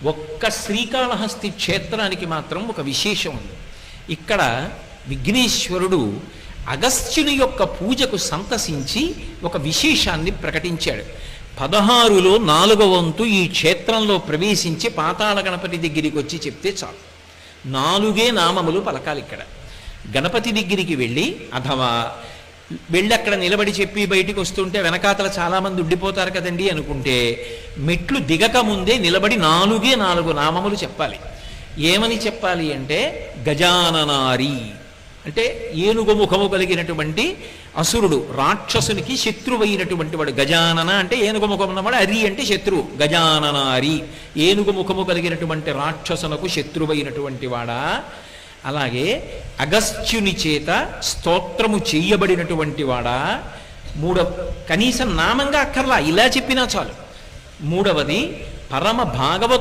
ఒక్క శ్రీకాళహస్తి క్షేత్రానికి మాత్రం ఒక విశేషం ఉంది. ఇక్కడ విఘ్నేశ్వరుడు అగస్త్యుని యొక్క పూజకు సంతసించి ఒక విశేషాన్ని ప్రకటించాడు. 16లో 4వ వంతు ఈ క్షేత్రంలో ప్రవేశించి పాతాళ గణపతి దగ్గరికి వచ్చి చెప్తే చాలు. 4 నామములు పలకాలి. ఇక్కడ గణపతి దగ్గరికి వెళ్ళి అథవా వెళ్ళి అక్కడ నిలబడి చెప్పి బయటికి వస్తుంటే వెనకాతల చాలామంది ఉండిపోతారు కదండి అనుకుంటే మెట్లు దిగక ముందే నిలబడి 4 నామములు చెప్పాలి. ఏమని చెప్పాలి అంటే గజాననారి అంటే ఏనుగు ముఖము కలిగినటువంటి అసురుడు, రాక్షసునికి శత్రువైనటువంటి వాడు. గజానన అంటే ఏనుగు ముఖం ఉన్నవాడు, అరి అంటే శత్రువు. గజాననారి ఏనుగు ముఖము కలిగినటువంటి రాక్షసునకు శత్రువైనటువంటి వాడా. అలాగే అగస్త్యుని చేత స్తోత్రము చెయ్యబడినటువంటి వాడా. కనీసం నామంగా అక్కర్లా, ఇలా చెప్పినా చాలు. 3వది పరమ భాగవత